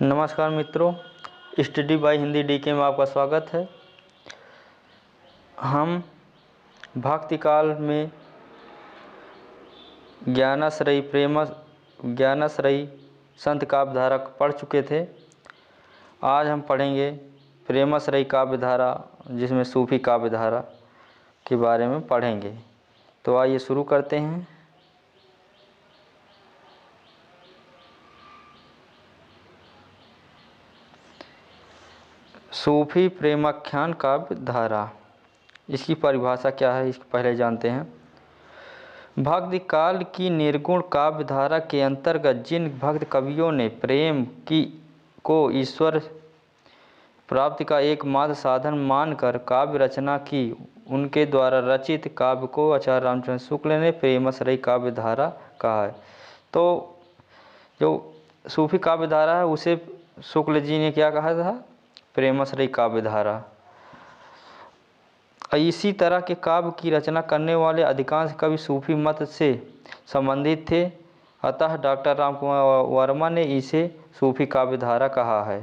नमस्कार मित्रों, study bye Hindi DK में आपका स्वागत है। हम भक्ति काल में ज्ञानाश्रयी संत काव्यधारा पढ़ चुके थे। आज हम पढ़ेंगे प्रेमाश्रयी काव्यधारा, जिसमें सूफी काव्यधारा के बारे में पढ़ेंगे। तो आइए शुरू करते हैं। सूफी प्रेमाख्यान काव्यधारा, इसकी परिभाषा क्या है, इसको पहले जानते हैं। भक्ति काल की निर्गुण काव्यधारा के अंतर्गत जिन भक्त कवियों ने प्रेम को ईश्वर प्राप्ति का एकमात्र साधन मानकर काव्य रचना की, उनके द्वारा रचित काव्य को आचार्य रामचंद्र शुक्ल ने प्रेमाश्रयी काव्यधारा कहा है। तो जो सूफी काव्यधारा है उसे शुक्ल जी ने क्या कहा था? प्रेमाश्रयी काव्यधारा। इसी तरह के काव्य की रचना करने वाले अधिकांश कवि सूफी मत से संबंधित थे, अतः डॉक्टर रामकुमार वर्मा ने इसे सूफी काव्यधारा कहा है।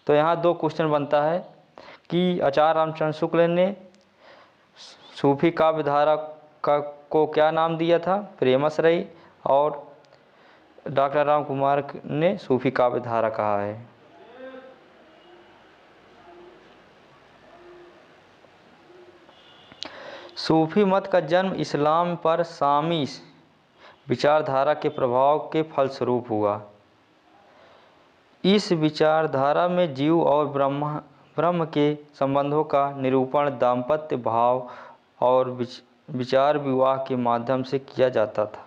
तो यहाँ दो क्वेश्चन बनता है कि आचार्य रामचंद्र शुक्ल ने सूफी काव्यधारा को क्या नाम दिया था? प्रेमाश्रयी। और डॉक्टर रामकुमार ने सूफी काव्यधारा कहा है। सूफी मत का जन्म इस्लाम पर शामी विचारधारा के प्रभाव के फलस्वरूप हुआ। इस विचारधारा में जीव और ब्रह्म के संबंधों का निरूपण दाम्पत्य भाव और विचार विवाह के माध्यम से किया जाता था।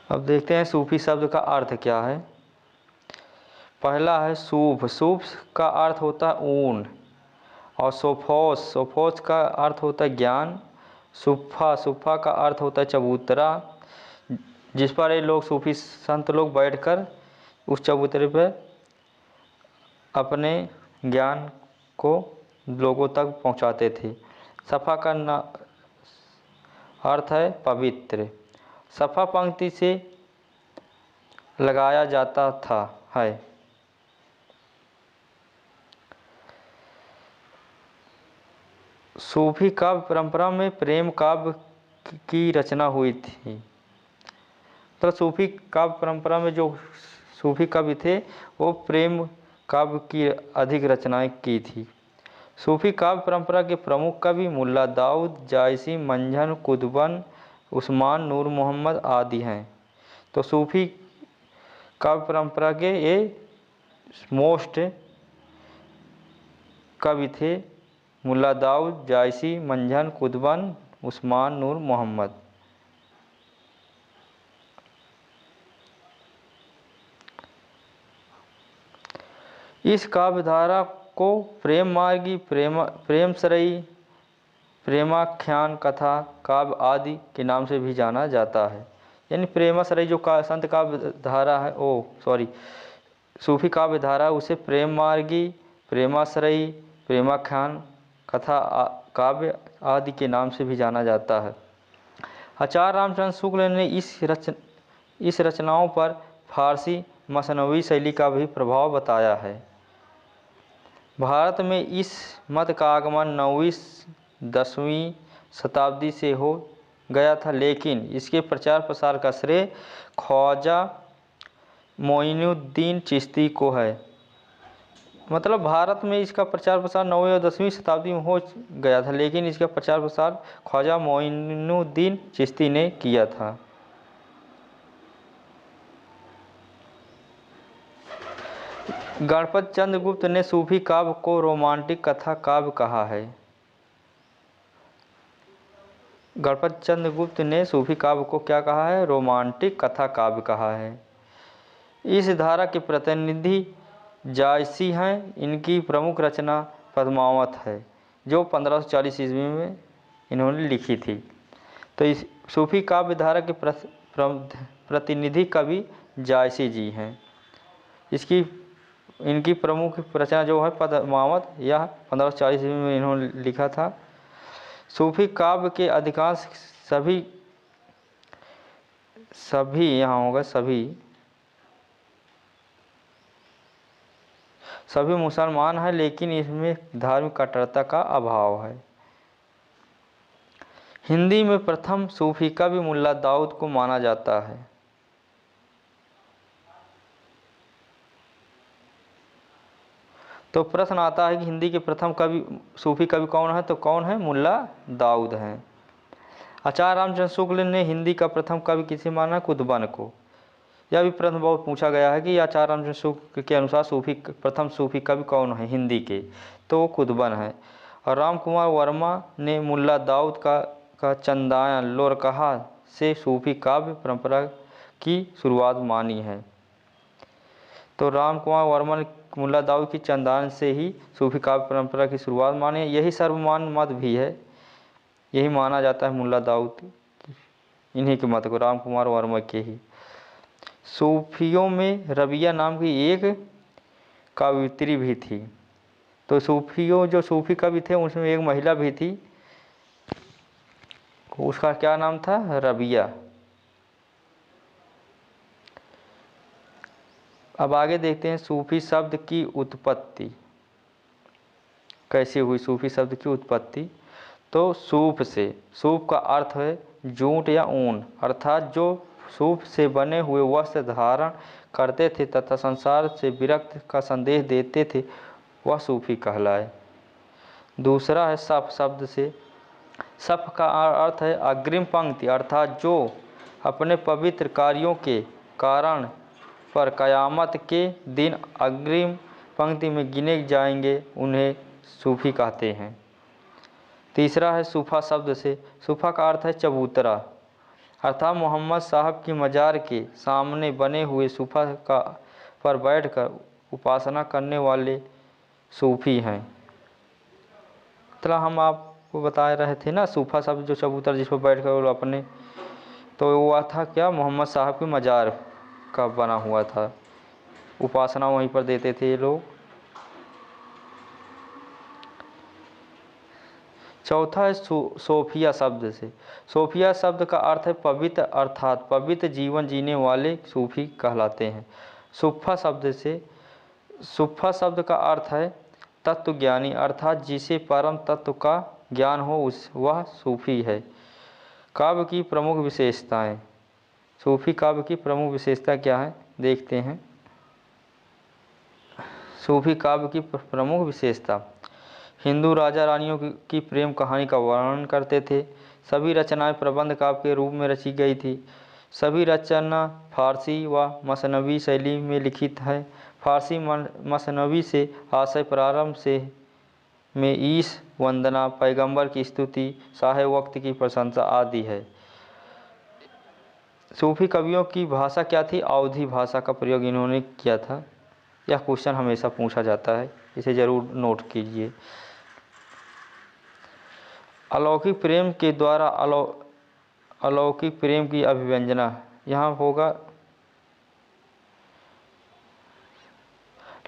अब देखते हैं सूफी शब्द का अर्थ क्या है। पहला है सूफ। सूफ का अर्थ होता है ऊन। और सोफोस का अर्थ होता है ज्ञान। सुफ़ा का अर्थ होता है चबूतरा, जिस पर ये लोग सूफी संत लोग बैठकर उस चबूतरे पर अपने ज्ञान को लोगों तक पहुंचाते थे। सफ़ा का अर्थ है पवित्र। सफ़ा पंक्ति से लगाया जाता था है। सूफी काव्य परंपरा में प्रेम काव्य की रचना हुई थी। तो सूफी काव्य परंपरा में जो सूफी कवि थे वो प्रेम काव्य की अधिक रचनाएं की थी। सूफी काव्य परंपरा के प्रमुख कवि मुल्ला दाऊद, जायसी, मंझन, कुतुबन, उस्मान नूर मोहम्मद आदि हैं। तो सूफी काव्य परंपरा के ये मोस्ट कवि थे मुल्ला दाऊद, जायसी, मंझन, कुतुबन, उस्मान नूर मोहम्मद। इस काव्यधारा को प्रेम मार्गी, प्रेमश्रयी, प्रेमाख्यान, कथा काव्य आदि के नाम से भी जाना जाता है। यानी प्रेमाश्रयी जो संत काव्यधारा है, सूफी काव्यधारा, उसे प्रेम मार्गी, प्रेमाश्रयी, प्रेमाख्यान, कथा काव्य आदि के नाम से भी जाना जाता है। आचार्य रामचंद्र शुक्ल ने इस रचनाओं पर फारसी मसनवी शैली का भी प्रभाव बताया है। भारत में इस मत का आगमन 9वीं-10वीं शताब्दी से हो गया था, लेकिन इसके प्रचार प्रसार का श्रेय ख्वाजा मोइनुद्दीन चिश्ती को है। मतलब भारत में इसका प्रचार प्रसार 9वीं और 10वीं शताब्दी में हो गया था, लेकिन इसका प्रचार प्रसार ख्वाजा मोइनुद्दीन चिश्ती ने किया था। गणपत चंद्र गुप्त ने सूफी काव्य को रोमांटिक कथा काव्य कहा है। गणपत चंद्र गुप्त ने सूफी काव्य को क्या कहा है? रोमांटिक कथा काव्य कहा है। इस धारा के प्रतिनिधि जायसी हैं। इनकी प्रमुख रचना पद्मावत है, जो 1540 ईस्वी में इन्होंने लिखी थी। तो इस सूफी काव्य धारा के प्रतिनिधि कवि जायसी जी हैं। इसकी इनकी प्रमुख रचना जो है पद्मावत, यह 1540 ईस्वी में इन्होंने लिखा था। सूफी काव्य के अधिकांश सभी यहाँ होगा सभी मुसलमान हैं, लेकिन इसमें धार्मिक कट्टरता का अभाव है। हिंदी में प्रथम सूफी कवि मुल्ला दाऊद को माना जाता है। तो प्रश्न आता है कि हिंदी के प्रथम कवि सूफी कवि कौन है, तो कौन है, मुल्ला दाऊद हैं। आचार्य रामचंद्र शुक्ल ने हिंदी का प्रथम कवि किसे माना, कुतुबन को। यह भी प्रश्न बहुत पूछा गया है कि आचार्य रामचंद्र शुक्ल के अनुसार प्रथम सूफी कवि कौन है हिंदी के, तो वो कुतुबन है। और राम कुमार वर्मा ने मुल्ला दाऊद का चंदायन लोरकहा से सूफी काव्य परंपरा की शुरुआत मानी है। तो राम कुमार वर्मा ने मुल्ला दाऊद की चंदान से ही सूफी काव्य परंपरा की शुरुआत मानी है। यही सर्वमान्य मत भी है, यही माना जाता है मुल्ला दाऊद, इन्हीं के मत को, राम कुमार वर्मा के ही। सूफियों में रबिया नाम की एक कवियत्री भी थी। तो जो सूफी कवि थे उसमें एक महिला भी थी, उसका क्या नाम था, रबिया। अब आगे देखते हैं सूफी शब्द की उत्पत्ति कैसे हुई। सूफी शब्द की उत्पत्ति, तो सूफ का अर्थ है जूट या ऊन, अर्थात जो सूफ से बने हुए वस्त्र धारण करते थे तथा संसार से विरक्त का संदेश देते थे, वह सूफी कहलाए। दूसरा है सफ शब्द से, सफ का अर्थ है अग्रिम पंक्ति, अर्थात जो अपने पवित्र कार्यों के कारण पर कयामत के दिन अग्रिम पंक्ति में गिने जाएंगे, उन्हें सूफी कहते हैं। तीसरा है सूफा शब्द से, सूफा का अर्थ है चबूतरा, अर्थात मोहम्मद साहब की मजार के सामने बने हुए सूफा पर बैठकर उपासना करने वाले सूफी हैं। तो हम आपको बता रहे थे ना, सूफा शब्द जो चबूतरा जिस पर बैठकर अपने, तो वो था क्या, मोहम्मद साहब की मजार का बना हुआ था, उपासना वहीं पर देते थे ये लोग। चौथा है सोफिया शब्द से, सोफिया शब्द का अर्थ है पवित्र, अर्थात पवित्र जीवन जीने वाले सूफी कहलाते हैं। सुफ़ा शब्द का अर्थ है तत्वज्ञानी, अर्थात जिसे परम तत्व का ज्ञान हो वह सूफी है। काव्य की प्रमुख विशेषताएं, सूफी काव्य की प्रमुख विशेषता क्या है, देखते हैं। सूफी काव्य की प्रमुख विशेषता, हिंदू राजा रानियों की प्रेम कहानी का वर्णन करते थे। सभी रचनाएं प्रबंध काव्य के रूप में रची गई थी। सभी रचना फारसी व मसनवी शैली में लिखित है। फारसी मसनवी से आशय प्रारंभ से में ईश वंदना, पैगंबर की स्तुति, साहे वक्त की प्रशंसा आदि है। सूफी कवियों की भाषा क्या थी, अवधी भाषा का प्रयोग इन्होंने किया था। यह क्वेश्चन हमेशा पूछा जाता है, इसे ज़रूर नोट कीजिए। अलौकिक प्रेम के द्वारा अलौकिक प्रेम की अभिव्यंजना, यहाँ होगा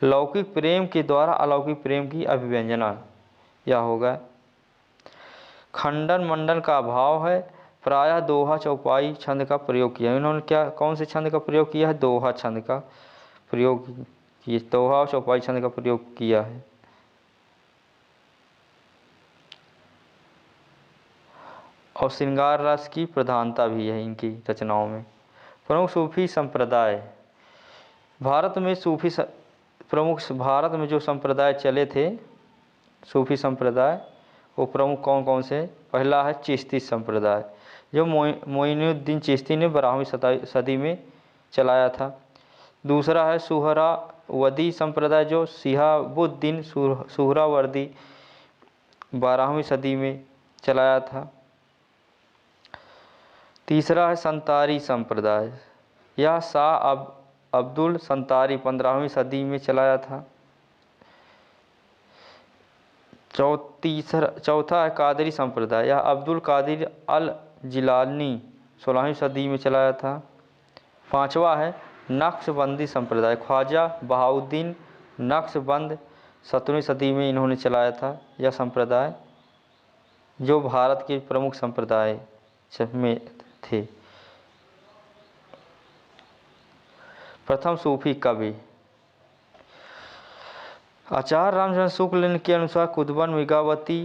लौकिक प्रेम के द्वारा अलौकिक प्रेम की अभिव्यंजना, यह होगा। खंडन मंडन का अभाव है, प्रायः दोहा चौपाई छंद का प्रयोग किया। इन्होंने कौन से छंद का प्रयोग किया है, दोहा छंद का प्रयोग, दोहा और चौपाई छंद का प्रयोग किया है। और श्रृंगार रस की प्रधानता भी है इनकी रचनाओं में। प्रमुख सूफी संप्रदाय, भारत में जो संप्रदाय चले थे सूफी संप्रदाय, वो प्रमुख कौन कौन से, पहला है चिश्ती संप्रदाय, जो मोइनुद्दीन चिश्ती ने 12वीं सदी में चलाया था। दूसरा है सुहरावर्दी संप्रदाय, जो शिहाबुद्दीन सुहरावर्दी 12वीं सदी में चलाया था। तीसरा है संतारी संप्रदाय, यह शाह अब्दुल संतारी 15वीं सदी में चलाया था। चौथा है कादरी संप्रदाय, यह अब्दुल कादिर अल जिलानी 16वीं सदी में चलाया था। पांचवा है नक्शबंदी संप्रदाय, ख्वाजा बहाउद्दीन नक्शबंद 17वीं सदी में इन्होंने चलाया था। यह संप्रदाय जो भारत के प्रमुख संप्रदाय में थे। प्रथम सूफी कवि आचार्य रामचंद्र शुक्ल के अनुसार कुतुबन मृगावती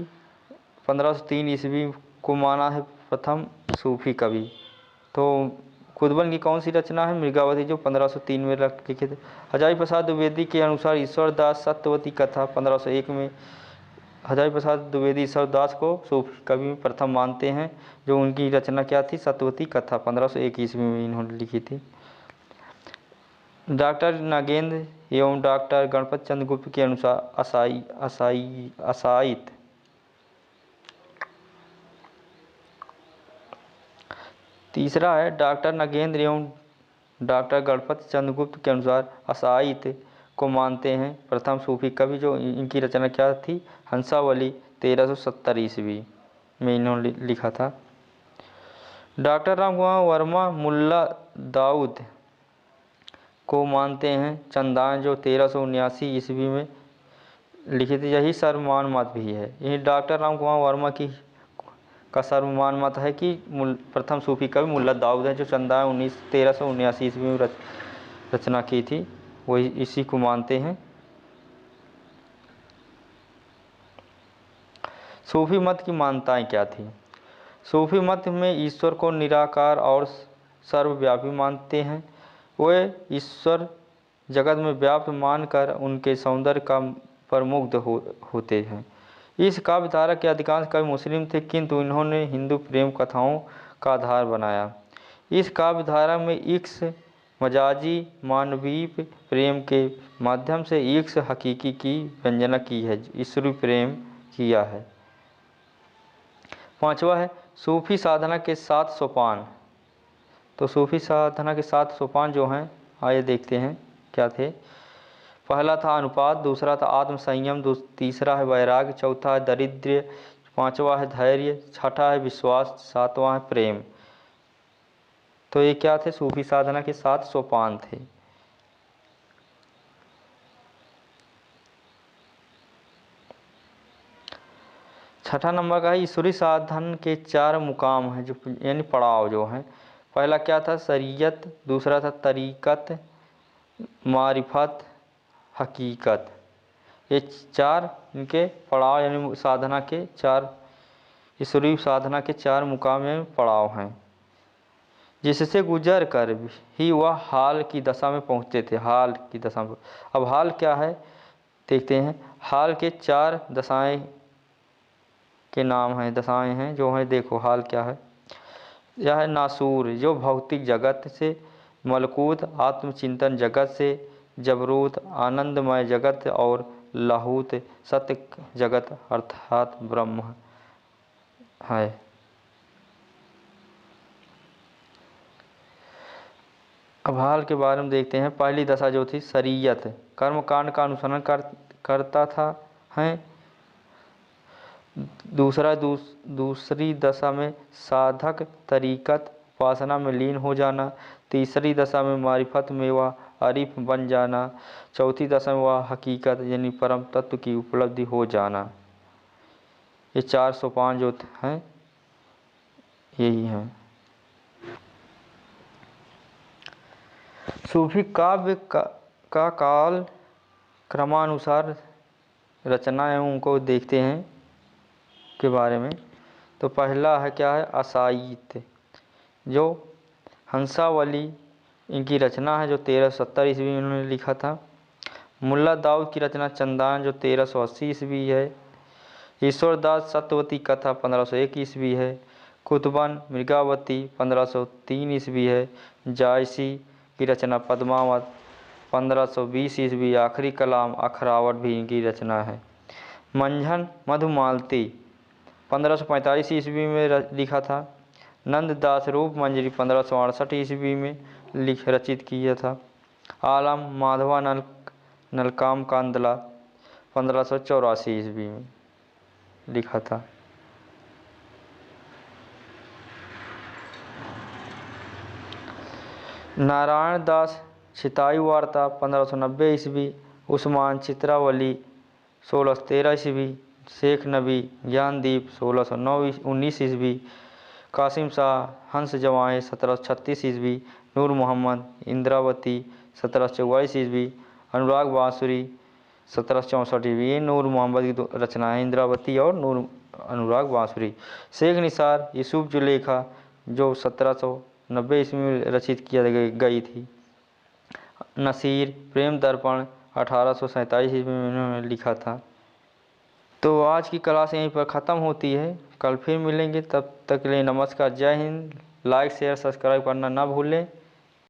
1503 ईस्वी को माना है प्रथम सूफी कवि। तो कुतुबन की कौन सी रचना है? मृगावती, जो 1503 में लिखे थे। हजारी प्रसाद द्विवेदी के अनुसार ईश्वर दास सत्यवती कथा 1501 में। हजारी प्रसाद द्विवेदी ईश्वर दास को सूफी कवि में प्रथम मानते हैं। जो उनकी रचना क्या थी? सत्यवती कथा 1501 ईस्वी में इन्होंने लिखी थी। डॉक्टर नागेंद्र एवं डॉक्टर गणपत चंद्र गुप्त के अनुसार असाइत तीसरा है डॉक्टर नागेंद्र एवं डॉक्टर गणपत चंद्र गुप्त के अनुसार असाइत को मानते हैं प्रथम सूफी कवि। जो इनकी रचना क्या थी? हंसावली 1370 ईस्वी में इन्होंने लिखा था। डॉक्टर राम कुमार वर्मा मुल्ला दाऊद को मानते हैं चंदान, जो 1379 ईस्वी में लिखित। यही सर्वमान मत भी है। यही डॉक्टर राम कुमार वर्मा की का सर्वमान मत है कि प्रथम सूफी कवि मुल्ला दाऊद है, जो चंदान 1379 ईस्वी में रचना की थी। वही इसी को मानते हैं। सूफी मत की मान्यताएं क्या थी? सूफी मत में ईश्वर को निराकार और सर्वव्यापी मानते हैं। वे ईश्वर जगत में व्याप्त मानकर उनके सौंदर्य का पर मुग्ध होते हैं। इस काव्यधारा के अधिकांश कवि मुस्लिम थे, किंतु इन्होंने हिंदू प्रेम कथाओं का आधार बनाया। इस काव्यधारा में इक्स मजाजी मानवीय प्रेम के माध्यम से इक्स हकीकी की व्यंजना की है, ईश्वरीय प्रेम किया है। पांचवा है सूफी साधना के 7 सोपान। तो सूफी साधना के 7 सोपान जो हैं, आइए देखते हैं क्या थे। पहला था अनुपात, दूसरा था आत्म संयम, तीसरा है वैराग्य, चौथा है दारिद्र्य, पांचवा है धैर्य, छठा है विश्वास, सातवां है प्रेम। तो ये क्या थे? सूफी साधना के 7 सोपान थे। छठा नंबर का है ईश्वरी साधन के 4 मुकाम हैं, जो यानी पड़ाव जो हैं। पहला क्या था? शरीयत, दूसरा था तरीकत, मारिफत, हकीकत। ये 4 इनके पड़ाव यानी साधना के 4 ईश्वरीय साधना के 4 मुकाम में पड़ाव हैं, जिससे गुजर कर ही वह हाल की दशा में पहुँचते थे। हाल की दशा में, अब हाल क्या है देखते हैं। हाल के 4 दशाएं के नाम हैं, दशाएं हैं जो हैं। देखो हाल क्या है। यह है नासूर, जो भौतिक जगत से, मलकूत आत्मचिंतन जगत से, जबरूत आनंदमय जगत, और लाहूत सत्य जगत अर्थात ब्रह्म है। अब हाल के बारे में देखते हैं। पहली दशा जो थी शरीयत, कर्मकांड का अनुसरण करता था है। दूसरी दशा में साधक तरीकत उपासना में लीन हो जाना। तीसरी दशा में मारिफत में वह आरिफ बन जाना। चौथी दशा में वह हकीकत यानी परम तत्व की उपलब्धि हो जाना। ये 4 सोपान जो हैं यही हैं। सूफी काव्य का काल क्रमानुसार रचना एवं उनको देखते हैं के बारे में। तो पहला है क्या है? असाइत, जो हंसावली इनकी रचना है, जो 1370 ईस्वी में उन्होंने लिखा था। मुल्ला दाऊद की रचना चंदान, जो 1380 ईस्वी है। ईश्वर दास सत्यवती कथा 1501 ईस्वी है। कुतुबन मृगावती 1503 ईस्वी है। जायसी की रचना पद्मावत 1520 ईस्वी। आखिरी कलाम अखरावट भी इनकी रचना है। मंझन मधुमालती 1545 ईस्वी में लिखा था। नंददास रूप मंजरी 1568 ईस्वी में रचित किया था। आलम माधवा नलकाम कांदला 1584 ईस्वी में लिखा था। नारायण दास छिताई वार्ता 1590 ईस्वी। उस्मान चित्रावली 1613 ईस्वी, शेख नबी ज्ञानदीप 1619 ईस्वी, कासिम शाह हंस जवाएँ 1736 ईस्वी, नूर मोहम्मद इंद्रावती 1744 ईस्वी, अनुराग बांसुरी 1764 ईस्वी। ये नूर मोहम्मद की रचना है, इंद्रावती और अनुराग बांसुरी। शेख निसार यूसुफ जुलेखा जो 1790 ईस्वी में रचित किया गई थी। नसीर प्रेम दर्पण 1847 ईस्वी में उन्होंने लिखा था। तो आज की क्लास यहीं पर ख़त्म होती है, कल फिर मिलेंगे, तब तक के लिए नमस्कार, जय हिंद। लाइक शेयर सब्सक्राइब करना ना भूलें।